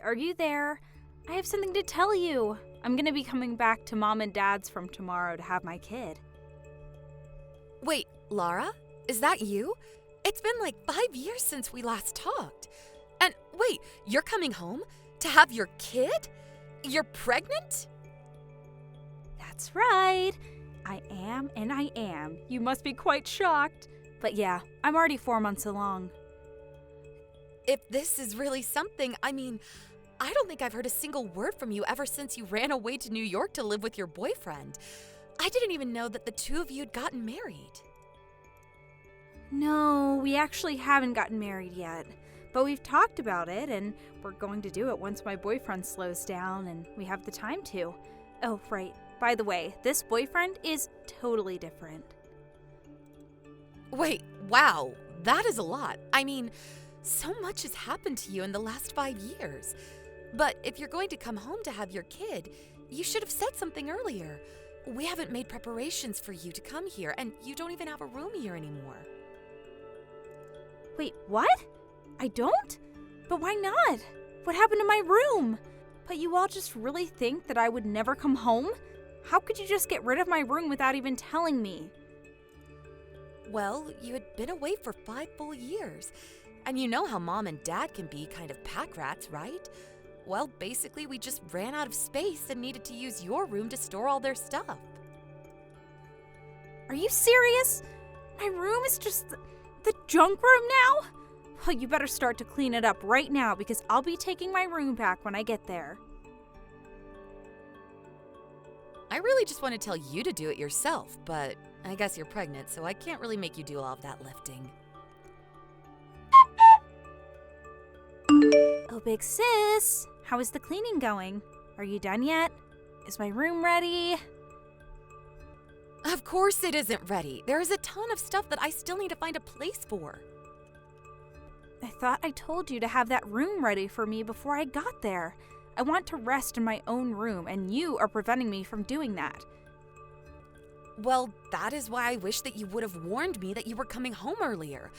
are you there? I have something to tell you. I'm gonna be coming back to Mom and Dad's from tomorrow to have my kid. Wait, Lara? Is that you? It's been like 5 years since we last talked. And wait, you're coming home to have your kid? You're pregnant? That's right. I am and I am. You must be quite shocked. But yeah, I'm already 4 months along. If this is really something, I don't think I've heard a single word from you ever since you ran away to New York to live with your boyfriend. I didn't even know that the two of you had gotten married. No, we actually haven't gotten married yet. But we've talked about it, and we're going to do it once my boyfriend slows down and we have the time to. Oh, right. By the way, this boyfriend is totally different. Wait, wow, that is a lot. So much has happened to you in the last 5 years. But if you're going to come home to have your kid, you should have said something earlier. We haven't made preparations for you to come here, and you don't even have a room here anymore. Wait, what? I don't? But why not? What happened to my room? But you all just really think that I would never come home? How could you just get rid of my room without even telling me? Well, you had been away for 5 full years. And you know how Mom and Dad can be kind of pack rats, right? Well, basically, we just ran out of space and needed to use your room to store all their stuff. Are you serious? My room is just the junk room now? Well, you better start to clean it up right now because I'll be taking my room back when I get there. I really just want to tell you to do it yourself, but I guess you're pregnant, so I can't really make you do all of that lifting. Oh, big sis, how is the cleaning going? Are you done yet? Is my room ready? Of course it isn't ready. There is a ton of stuff that I still need to find a place for. I thought I told you to have that room ready for me before I got there. I want to rest in my own room, and you are preventing me from doing that. Well, that is why I wish that you would have warned me that you were coming home earlier.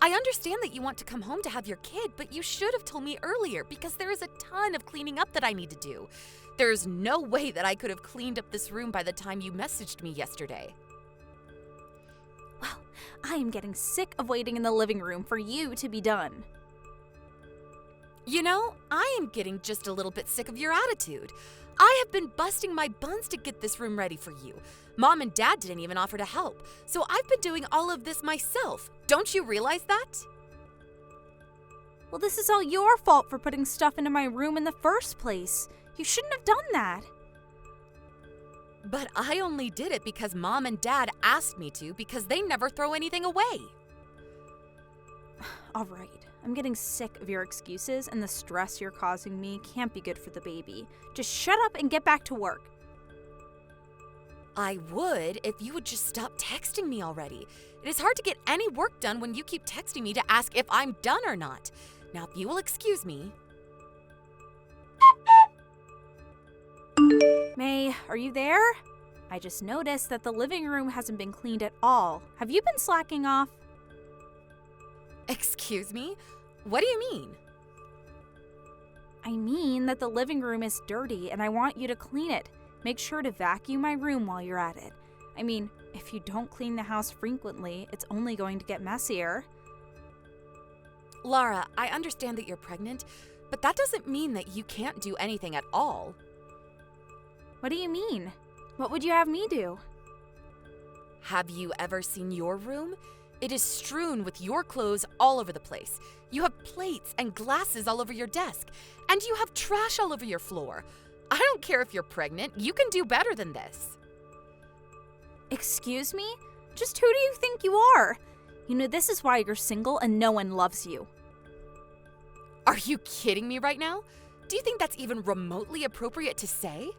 I understand that you want to come home to have your kid, but you should have told me earlier because there is a ton of cleaning up that I need to do. There's no way that I could have cleaned up this room by the time you messaged me yesterday. Well, I am getting sick of waiting in the living room for you to be done. You know, I am getting just a little bit sick of your attitude. I have been busting my buns to get this room ready for you. Mom and Dad didn't even offer to help, so I've been doing all of this myself. Don't you realize that? Well, this is all your fault for putting stuff into my room in the first place. You shouldn't have done that. But I only did it because Mom and Dad asked me to because they never throw anything away. All right. I'm getting sick of your excuses, and the stress you're causing me can't be good for the baby. Just shut up and get back to work. I would if you would just stop texting me already. It is hard to get any work done when you keep texting me to ask if I'm done or not. Now, if you will excuse me. May, are you there? I just noticed that the living room hasn't been cleaned at all. Have you been slacking off? Excuse me? What do you mean? I mean that the living room is dirty and I want you to clean it. Make sure to vacuum my room while you're at it. I mean, if you don't clean the house frequently, it's only going to get messier. Lara, I understand that you're pregnant, but that doesn't mean that you can't do anything at all. What do you mean? What would you have me do? Have you ever seen your room? It is strewn with your clothes all over the place. You have plates and glasses all over your desk, and you have trash all over your floor. I don't care if you're pregnant. You can do better than this. Excuse me? Just who do you think you are? You know, this is why you're single and no one loves you. Are you kidding me right now? Do you think that's even remotely appropriate to say?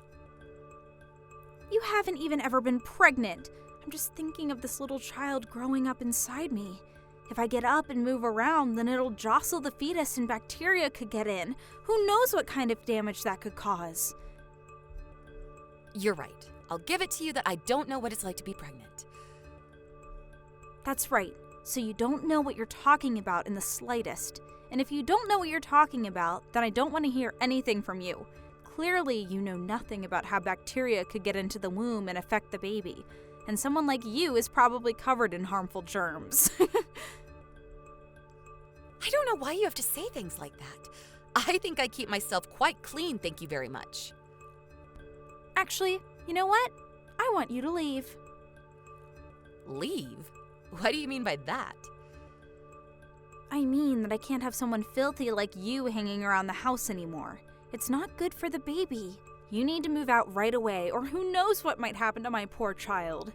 You haven't even ever been pregnant. I'm just thinking of this little child growing up inside me. If I get up and move around, then it'll jostle the fetus and bacteria could get in. Who knows what kind of damage that could cause? You're right. I'll give it to you that I don't know what it's like to be pregnant. That's right. So you don't know what you're talking about in the slightest. And if you don't know what you're talking about, then I don't want to hear anything from you. Clearly, you know nothing about how bacteria could get into the womb and affect the baby. And someone like you is probably covered in harmful germs. I don't know why you have to say things like that. I think I keep myself quite clean, thank you very much. Actually, you know what? I want you to leave. Leave? What do you mean by that? I mean that I can't have someone filthy like you hanging around the house anymore. It's not good for the baby. You need to move out right away, or who knows what might happen to my poor child.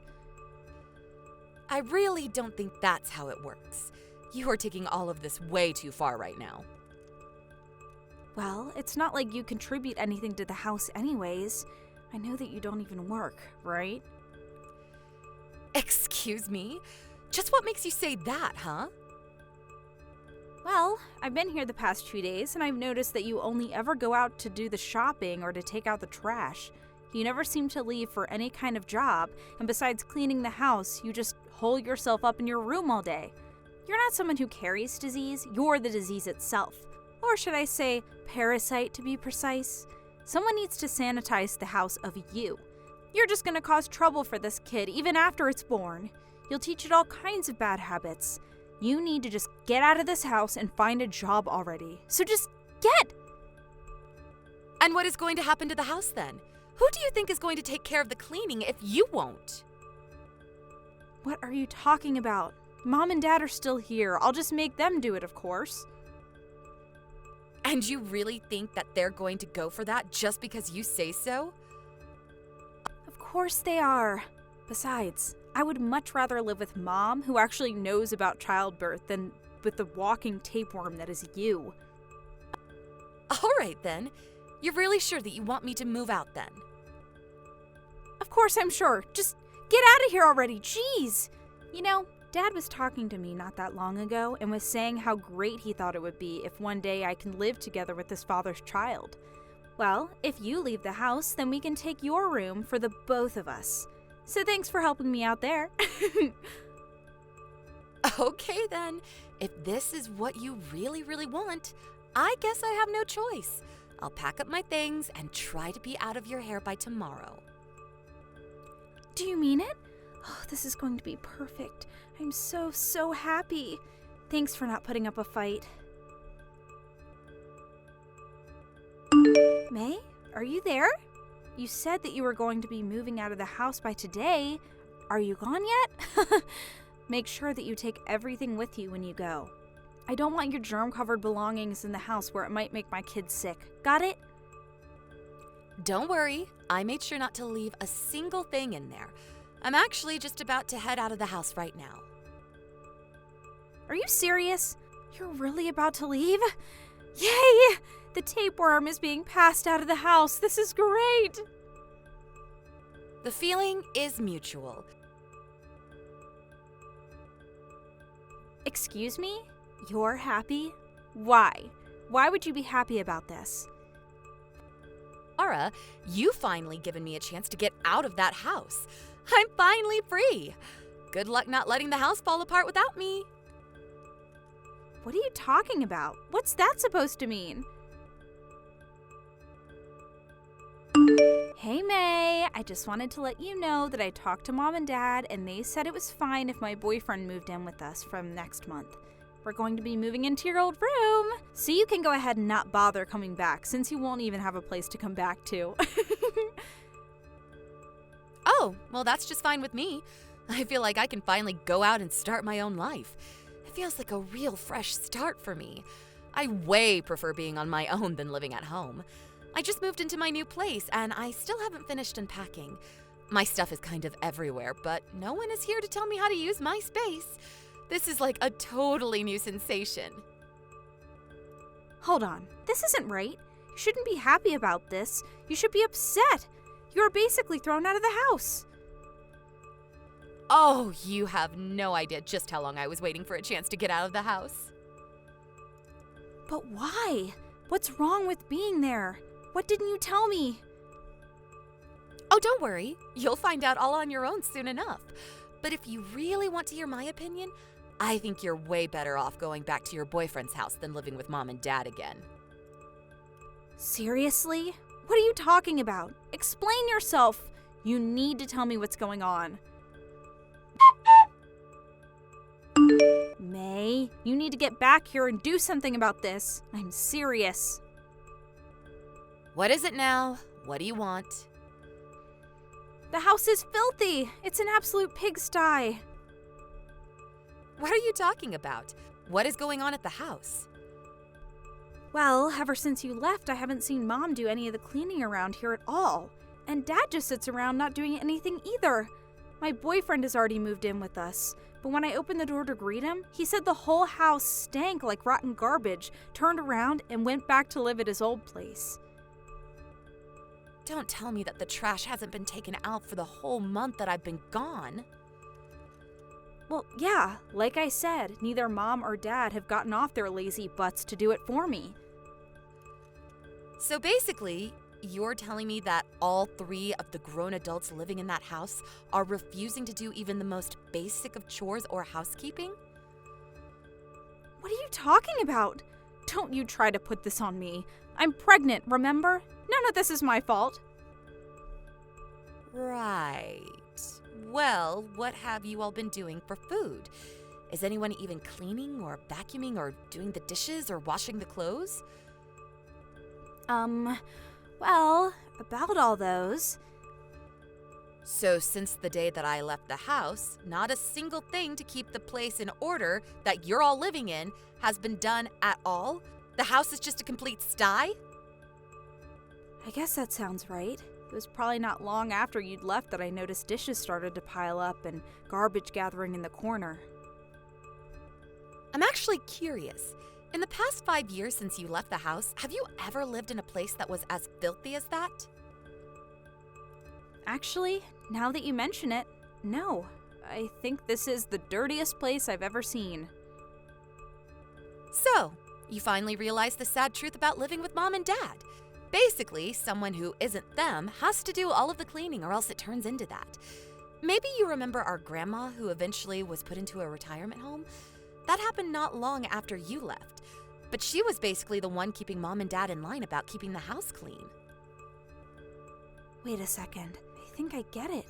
I really don't think that's how it works. You are taking all of this way too far right now. Well, it's not like you contribute anything to the house anyways. I know that you don't even work, right? Excuse me? Just what makes you say that, huh? Well, I've been here the past 2 days, and I've noticed that you only ever go out to do the shopping or to take out the trash. You never seem to leave for any kind of job, and besides cleaning the house, you just hole yourself up in your room all day. You're not someone who carries disease, you're the disease itself. Or should I say, parasite to be precise? Someone needs to sanitize the house of you. You're just gonna cause trouble for this kid even after it's born. You'll teach it all kinds of bad habits. You need to just get out of this house and find a job already. So just get! And what is going to happen to the house then? Who do you think is going to take care of the cleaning if you won't? What are you talking about? Mom and Dad are still here. I'll just make them do it, of course. And you really think that they're going to go for that just because you say so? Of course they are. Besides, I would much rather live with Mom, who actually knows about childbirth, than with the walking tapeworm that is you. All right, then. You're really sure that you want me to move out, then? Of course I'm sure. Just get out of here already, jeez! You know, Dad was talking to me not that long ago and was saying how great he thought it would be if one day I can live together with his father's child. Well, if you leave the house, then we can take your room for the both of us. So thanks for helping me out there. Okay, then. If this is what you really, really want, I guess I have no choice. I'll pack up my things and try to be out of your hair by tomorrow. Do you mean it? Oh, this is going to be perfect. I'm so happy. Thanks for not putting up a fight. May, are you there? You said that you were going to be moving out of the house by today. Are you gone yet? Make sure that you take everything with you when you go. I don't want your germ-covered belongings in the house where it might make my kids sick. Got it? Don't worry. I made sure not to leave a single thing in there. I'm actually just about to head out of the house right now. Are you serious? You're really about to leave? Yay! The tapeworm is being passed out of the house. This is great! The feeling is mutual. Excuse me? You're happy? Why? Why would you be happy about this? Ara, you finally given me a chance to get out of that house. I'm finally free. Good luck not letting the house fall apart without me. What are you talking about? What's that supposed to mean? Hey May, I just wanted to let you know that I talked to Mom and Dad and they said it was fine if my boyfriend moved in with us from next month. We're going to be moving into your old room, so you can go ahead and not bother coming back since you won't even have a place to come back to. Oh, well that's just fine with me. I feel like I can finally go out and start my own life. It feels like a real fresh start for me. I way prefer being on my own than living at home. I just moved into my new place and I still haven't finished unpacking. My stuff is kind of everywhere, but no one is here to tell me how to use my space. This is like a totally new sensation. Hold on, this isn't right. You shouldn't be happy about this. You should be upset. You are basically thrown out of the house. Oh, you have no idea just how long I was waiting for a chance to get out of the house. But why? What's wrong with being there? What didn't you tell me? Oh, don't worry. You'll find out all on your own soon enough. But if you really want to hear my opinion, I think you're way better off going back to your boyfriend's house than living with Mom and Dad again. Seriously? What are you talking about? Explain yourself. You need to tell me what's going on. May, you need to get back here and do something about this. I'm serious. What is it now? What do you want? The house is filthy. It's an absolute pigsty. What are you talking about? What is going on at the house? Well, ever since you left, I haven't seen Mom do any of the cleaning around here at all. And Dad just sits around not doing anything either. My boyfriend has already moved in with us, but when I opened the door to greet him, he said the whole house stank like rotten garbage, turned around, and went back to live at his old place. Don't tell me that the trash hasn't been taken out for the whole month that I've been gone. Well, yeah, like I said, neither Mom or Dad have gotten off their lazy butts to do it for me. So basically, you're telling me that all 3 of the grown adults living in that house are refusing to do even the most basic of chores or housekeeping? What are you talking about? Don't you try to put this on me. I'm pregnant, remember? None of this is my fault. Right. Well, what have you all been doing for food? Is anyone even cleaning or vacuuming or doing the dishes or washing the clothes? Well, about all those. So since the day that I left the house, not a single thing to keep the place in order that you're all living in has been done at all? The house is just a complete sty? I guess that sounds right. It was probably not long after you'd left that I noticed dishes started to pile up and garbage gathering in the corner. I'm actually curious. In the past 5 years since you left the house, have you ever lived in a place that was as filthy as that? Actually, now that you mention it, no. I think this is the dirtiest place I've ever seen. So, you finally realized the sad truth about living with Mom and Dad. Basically, someone who isn't them has to do all of the cleaning or else it turns into that. Maybe you remember our grandma who eventually was put into a retirement home? That happened not long after you left. But she was basically the one keeping Mom and Dad in line about keeping the house clean. Wait a second. I think I get it.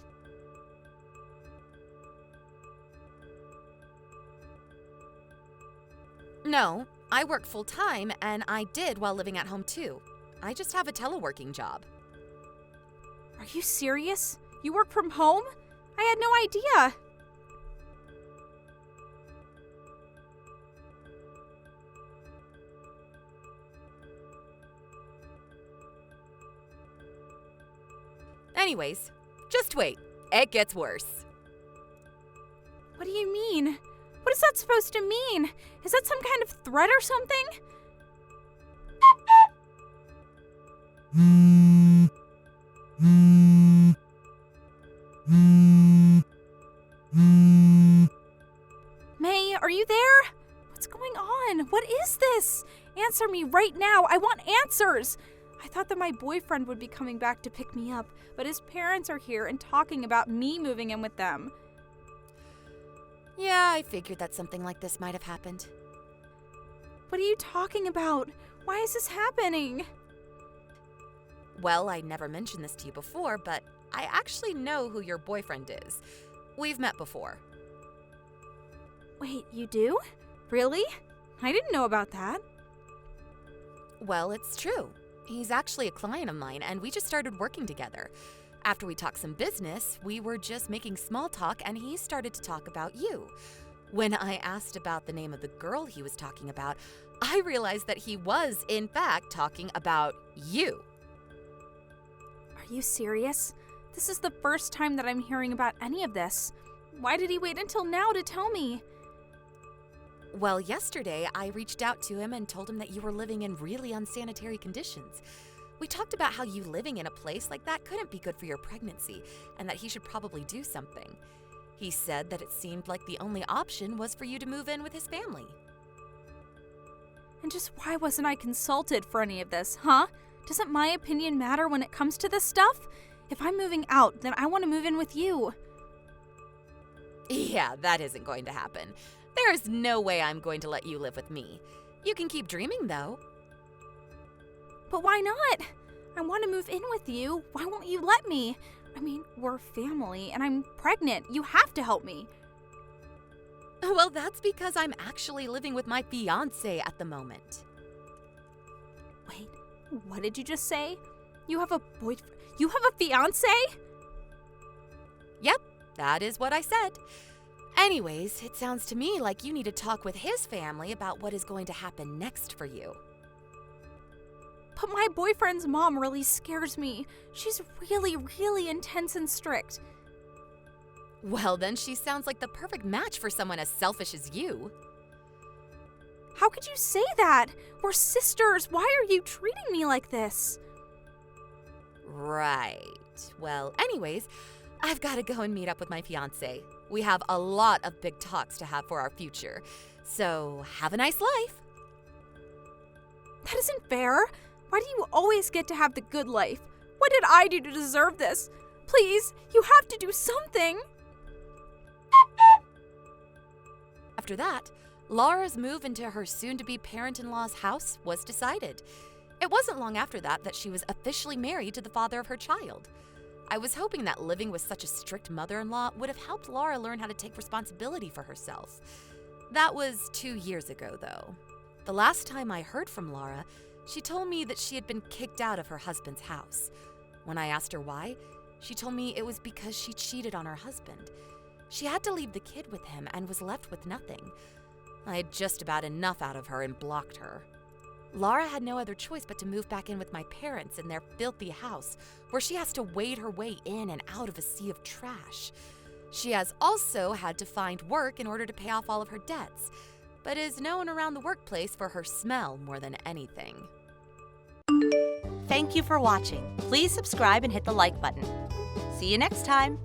No, I work full-time and I did while living at home too. I just have a teleworking job. Are you serious? You work from home? I had no idea. Anyways, just wait. It gets worse. What do you mean? What is that supposed to mean? Is that some kind of threat or something? May, are you there? What's going on? What is this? Answer me right now. I want answers. I thought that my boyfriend would be coming back to pick me up, but his parents are here and talking about me moving in with them. Yeah, I figured that something like this might have happened. What are you talking about? Why is this happening? Well, I never mentioned this to you before, but I actually know who your boyfriend is. We've met before. Wait, you do? Really? I didn't know about that. Well, it's true. He's actually a client of mine, and we just started working together. After we talked some business, we were just making small talk, and he started to talk about you. When I asked about the name of the girl he was talking about, I realized that he was, in fact, talking about you. Are you serious? This is the first time that I'm hearing about any of this. Why did he wait until now to tell me? Well, yesterday, I reached out to him and told him that you were living in really unsanitary conditions. We talked about how you living in a place like that couldn't be good for your pregnancy, and that he should probably do something. He said that it seemed like the only option was for you to move in with his family. And just why wasn't I consulted for any of this, huh? Doesn't my opinion matter when it comes to this stuff? If I'm moving out, then I want to move in with you. Yeah, that isn't going to happen. There's no way I'm going to let you live with me. You can keep dreaming, though. But why not? I want to move in with you. Why won't you let me? I mean, we're family, and I'm pregnant. You have to help me. Well, that's because I'm actually living with my fiancé at the moment. Wait, what did you just say? You have a boyfriend? You have a fiancé? Yep, that is what I said. Anyways, it sounds to me like you need to talk with his family about what is going to happen next for you. But my boyfriend's mom really scares me. She's really, really intense and strict. Well, then she sounds like the perfect match for someone as selfish as you. How could you say that? We're sisters. Why are you treating me like this? Right. Well, anyways, I've got to go and meet up with my fiancé. We have a lot of big talks to have for our future. So, have a nice life. That isn't fair. Why do you always get to have the good life? What did I do to deserve this? Please, you have to do something. After that, Laura's move into her soon-to-be parent-in-law's house was decided. It wasn't long after that she was officially married to the father of her child. I was hoping that living with such a strict mother-in-law would have helped Laura learn how to take responsibility for herself. That was 2 years ago, though. The last time I heard from Laura, she told me that she had been kicked out of her husband's house. When I asked her why, she told me it was because she cheated on her husband. She had to leave the kid with him and was left with nothing. I had just about enough out of her and blocked her. Laura had no other choice but to move back in with my parents in their filthy house, where she has to wade her way in and out of a sea of trash. She has also had to find work in order to pay off all of her debts, but is known around the workplace for her smell more than anything. Thank you for watching. Please subscribe and hit the like button. See you next time.